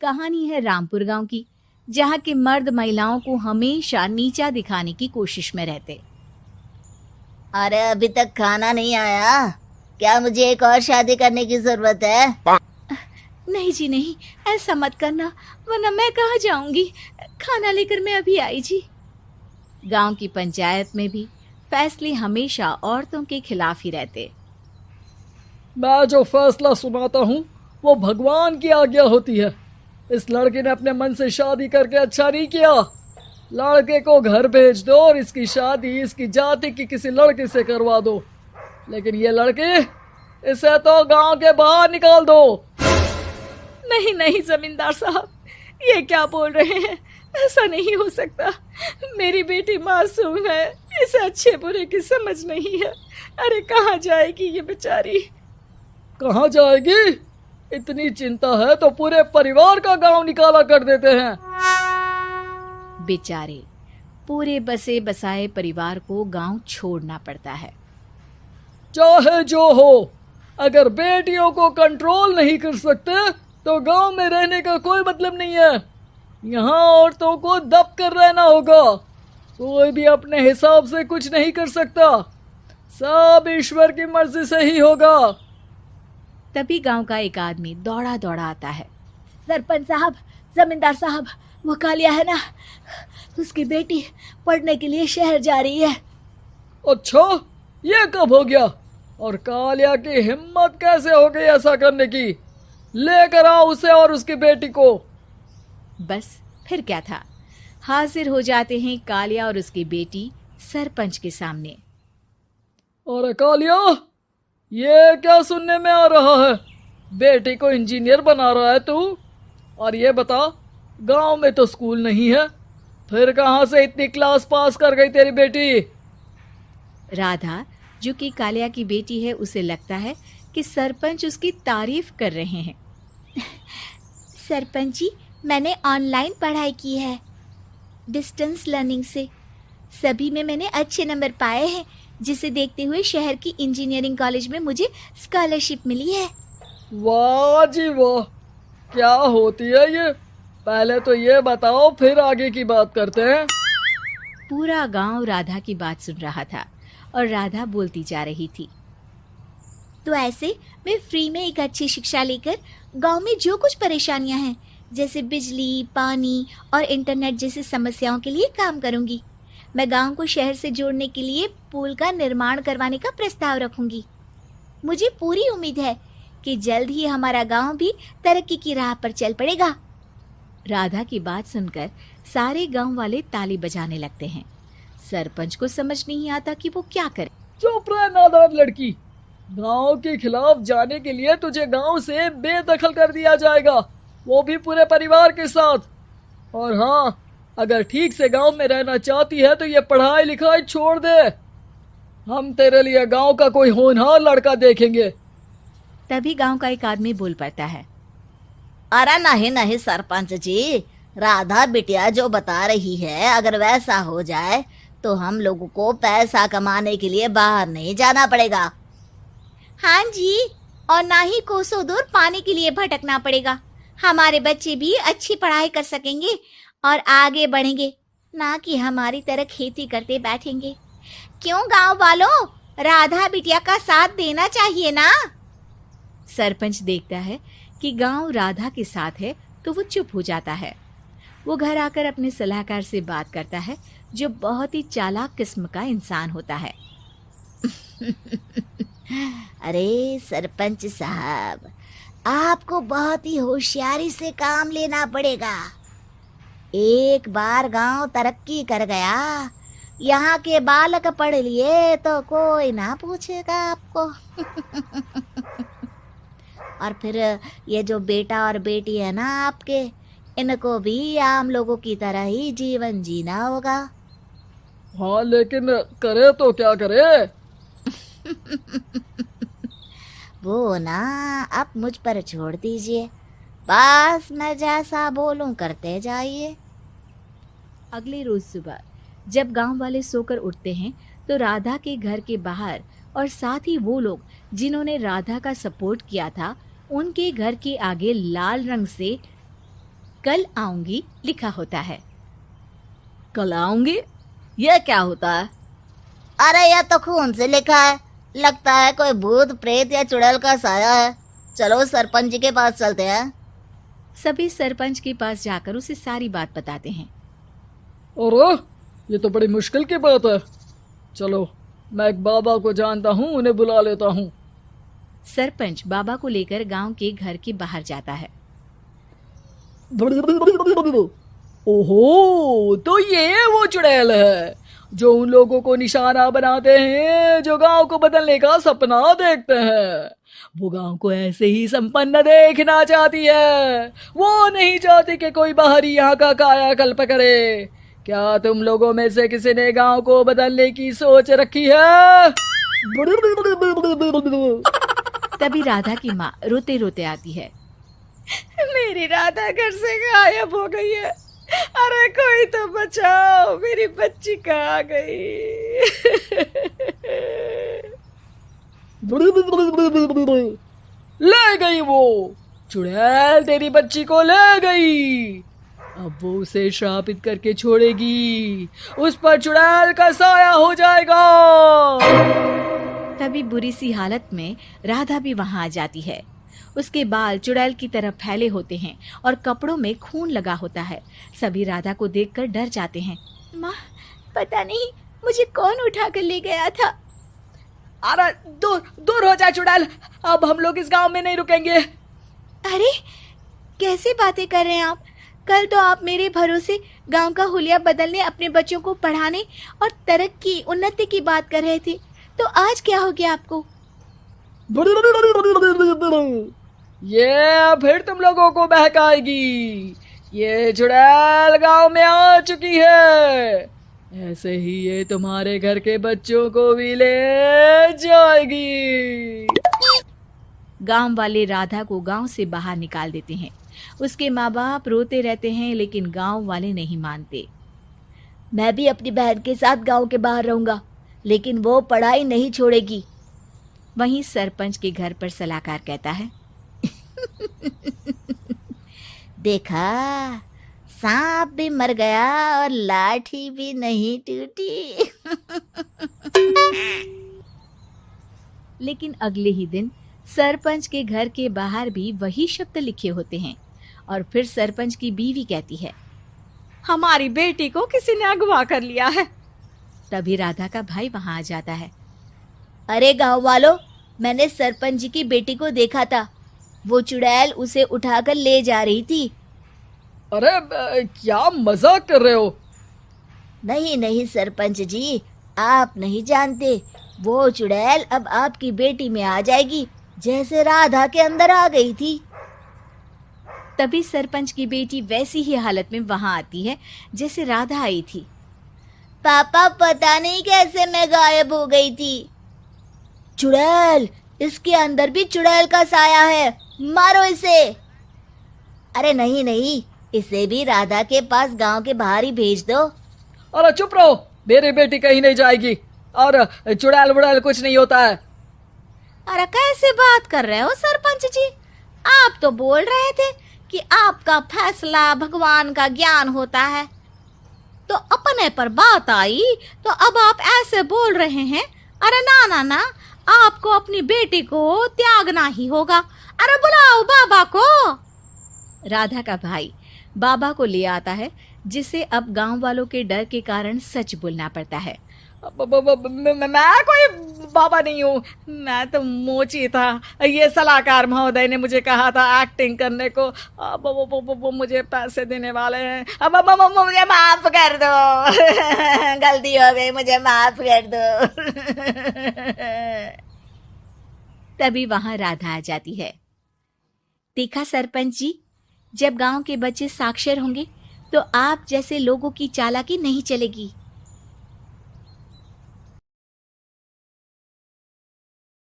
कहानी है रामपुर गांव की, जहां के मर्द महिलाओं को हमेशा नीचा दिखाने की कोशिश में रहते। अरे अभी तक खाना नहीं आया, क्या मुझे एक और शादी करने की जरूरत है? नहीं जी नहीं, ऐसा मत करना, वरना मैं कहाँ जाऊंगी। खाना लेकर मैं अभी आई जी। गांव की पंचायत में भी फैसले हमेशा औरतों के खिलाफ ही रहते। मैं जो फैसला सुनाता हूँ वो भगवान की आज्ञा होती है। इस लड़के ने अपने मन से शादी करके अच्छा नहीं किया। लड़के को घर भेज दो और इसकी शादी इसकी जाति की किसी लड़के से करवा दो, लेकिन ये लड़की, इसे तो गांव के बाहर निकाल दो। नहीं नहीं जमींदार साहब, ये क्या बोल रहे हैं? ऐसा नहीं हो सकता। मेरी बेटी मासूम है, इसे अच्छे बुरे की समझ नहीं है। अरे कहाँ जाएगी ये बेचारी? कहाँ जाएगी? इतनी चिंता है तो पूरे परिवार का गांव निकाला कर देते हैं। बेचारे पूरे बसे बसाए परिवार को गांव छोड़ना पड़ता है। चाहे जो हो, अगर बेटियों को कंट्रोल नहीं कर सकते तो गांव में रहने का कोई मतलब नहीं है। यहाँ औरतों को दब कर रहना होगा। कोई भी अपने हिसाब से कुछ नहीं कर सकता, सब ईश्वर की मर्जी से ही होगा। तभी गांव का एक आदमी दौड़ा दौड़ा आता है। सरपंच साहब, जमींदार साहब, वो कालिया है ना, उसकी बेटी पढ़ने के लिए शहर जा रही है। अच्छा, ये कब हो गया? और कालिया की हिम्मत कैसे हो गई ऐसा करने की? लेकर आओ उसे और उसकी बेटी को। बस फिर क्या था, हाजिर हो जाते हैं कालिया और उसकी बेटी सरपंच के सामने। अरे कालिया, ये क्या सुनने में आ रहा है? बेटी को इंजीनियर बना रहा है तू? और ये बता, गांव में तो स्कूल नहीं है, फिर कहां से इतनी क्लास पास कर गई तेरी बेटी? राधा, जो कि कालिया की बेटी है, उसे लगता है कि सरपंच उसकी तारीफ कर रहे हैं। सरपंच जी, मैंने ऑनलाइन पढ़ाई की है, डिस्टेंस लर्निंग से। सभी में मैंने अच्छे नंबर पाए हैं, जिसे देखते हुए शहर की इंजीनियरिंग कॉलेज में मुझे स्कॉलरशिप मिली है। वाह जी वाह, क्या होती है ये? पहले तो ये बताओ, फिर आगे की बात करते हैं। पूरा गांव राधा की बात सुन रहा था और राधा बोलती जा रही थी। तो ऐसे मैं फ्री में एक अच्छी शिक्षा लेकर गांव में जो कुछ परेशानियां हैं, जैसे बिजली, पानी और इंटरनेट जैसी समस्याओं के लिए काम करूंगी। मैं गांव को शहर से जोड़ने के लिए पुल का निर्माण करवाने का प्रस्ताव रखूंगी। मुझे पूरी उम्मीद है कि जल्द ही हमारा गांव भी तरक्की की राह पर चल पड़ेगा। राधा की बात सुनकर सारे गांव वाले ताली बजाने लगते हैं। सरपंच को समझ नहीं आता कि वो क्या करे। चुप रह नादान लड़की, गांव के खिलाफ जाने के लिए तुझे गांव से बेदखल कर दिया जाएगा, वो भी पूरे परिवार के साथ। और हाँ, अगर ठीक से गांव में रहना चाहती है तो ये पढ़ाई लिखाई छोड़ दे। हम तेरे लिए गांव का कोई होनहार लड़का देखेंगे। तभी गांव का एक आदमी बोल पड़ता है। अरे नहीं नहीं सरपंच जी, राधा बिटिया जो बता रही है, अगर वैसा हो जाए तो हम लोगों को पैसा कमाने के लिए बाहर नहीं जाना पड़ेगा। हाँ जी, और ना ही कोसों दूर पानी के लिए भटकना पड़ेगा। हमारे बच्चे भी अच्छी पढ़ाई कर सकेंगे और आगे बढ़ेंगे, ना कि हमारी तरह खेती करते बैठेंगे। क्यों गांव वालों, राधा बिटिया का साथ देना चाहिए ना। सरपंच देखता है कि गांव राधा के साथ है तो वो चुप हो जाता है। वो घर आकर अपने सलाहकार से बात करता है, जो बहुत ही चालाक किस्म का इंसान होता है। अरे सरपंच साहब, आपको बहुत ही होशियारी से काम लेना पड़ेगा। एक बार गांव तरक्की कर गया, यहाँ के बालक पढ़ लिए तो कोई ना पूछेगा आपको। और फिर ये जो बेटा और बेटी है ना आपके, इनको भी आम लोगों की तरह ही जीवन जीना होगा। हाँ, लेकिन करे तो क्या करे? वो ना आप मुझ पर छोड़ दीजिए, बस मैं जैसा बोलूं करते जाइए। अगले रोज सुबह जब गांव वाले सोकर उठते हैं तो राधा के घर के बाहर और साथ ही वो लोग जिन्होंने राधा का सपोर्ट किया था, उनके घर के आगे लाल रंग से कल आऊंगी लिखा होता है। कल आऊंगी, यह क्या होता है? अरे यह तो खून से लिखा है, लगता है कोई भूत प्रेत या चुड़ैल का साया है। चलो सरपंच जी के पास चलते हैं। सभी सरपंच के पास जाकर उसे सारी बात बताते हैं। अरे ये तो बड़ी मुश्किल की बात है। चलो मैं एक बाबा को जानता हूँ, उन्हें बुला लेता हूँ। सरपंच बाबा को लेकर गांव के घर के बाहर जाता है। ओहो, तो ये वो चुड़ैल है जो उन लोगों को निशाना बनाते हैं जो गांव को बदलने का सपना देखते हैं। वो गांव को ऐसे ही संपन्न देखना चाहती है। वो नहीं चाहती कि कोई बाहरी यहाँ का कायाकल्प करे। क्या तुम लोगों में से किसी ने गांव को बदलने की सोच रखी है? तभी राधा की माँ रोते रोते आती है। मेरी राधा घर से गायब हो गई है। अरे कोई तो बचाओ, मेरी बच्ची कहाँ गई? ले गई वो चुड़ैल, तेरी बच्ची को ले गई। अब वो उसे श्रापित करके छोड़ेगी, उस पर चुड़ैल का साया हो जाएगा। तभी बुरी सी हालत में राधा भी वहां आ जाती है। उसके बाल चुड़ैल की तरह फैले होते हैं और कपड़ों में खून लगा होता है। सभी राधा को देखकर डर जाते हैं। माँ, पता नहीं मुझे कौन उठा कर ले गया था। अरे दूर दूर हो जा चुड़ैल, अब हम लोग इस गांव में नहीं रुकेंगे। अरे कैसी बातें कर रहे हैं आप? कल तो आप मेरे भरोसे गांव का हुलिया बदलने, अपने बच्चों को पढ़ाने और तरक्की उन्नति की बात कर रहे थे, तो आज क्या हो गया आपको? ये फिर तुम लोगों को बहकाएगी। ये चुड़ैल गांव में आ चुकी है, ऐसे ही ये तुम्हारे घर के बच्चों को भी ले जाएगी। गांव वाले राधा को गांव से बाहर निकाल देते हैं। उसके माँ बाप रोते रहते हैं, लेकिन गांव वाले नहीं मानते। मैं भी अपनी बहन के साथ गांव के बाहर रहूंगा, लेकिन वो पढ़ाई नहीं छोड़ेगी। वहीं सरपंच के घर पर सलाहकार कहता है। देखा, सांप भी मर गया और लाठी भी नहीं टूटी। लेकिन अगले ही दिन सरपंच के घर के बाहर भी वही शब्द लिखे होते हैं और फिर सरपंच की बीवी कहती है, हमारी बेटी को किसी ने अगवा कर लिया है। तभी राधा का भाई वहां आ जाता है। अरे गांव वालों, मैंने सरपंच जी की बेटी को देखा था। वो चुड़ैल उसे उठाकर ले जा रही थी। अरे क्या मजाक कर रहे हो? नहीं नहीं सरपंच जी, आप नहीं जानते। वो चुड़ैल अब आपकी बेटी में आ जाएगी, जैसे राधा के अंदर आ गई थी। तभी सरपंच की बेटी वैसी ही हालत में वहां आती है जैसे राधा आई थी। पापा, पता नहीं कैसे मैं गायब हो गई थी। चुड़ैल, इसके अंदर भी चुड़ैल का साया है, मारो इसे। अरे नहीं नहीं, इसे भी राधा के पास गांव के बाहर ही भेज दो। अरे चुप रहो, मेरी बेटी कहीं नहीं जाएगी और चुड़ैल वुड़ैल कुछ नहीं होता है। अरे कैसे बात कर रहे हो सरपंच जी? आप तो बोल रहे थे कि आपका फैसला भगवान का ज्ञान होता है, तो अपने पर बात आई तो अब आप ऐसे बोल रहे हैं। अरे ना ना ना, आपको अपनी बेटी को त्यागना ही होगा। अरे बुलाओ बाबा को। राधा का भाई बाबा को ले आता है, जिसे अब गांव वालों के डर के कारण सच बोलना पड़ता है। मैं कोई बाबा नहीं हूँ, मैं तो मोची था। ये सलाहकार महोदय ने मुझे कहा था एक्टिंग करने को। अब वो मुझे पैसे देने वाले हैं। अब मुझे माफ कर दो। गलती हो गई, मुझे माफ कर दो। तभी वहां राधा आ जाती है। देखा सरपंच जी, जब गांव के बच्चे साक्षर होंगे तो आप जैसे लोगों की चालाकी नहीं चलेगी।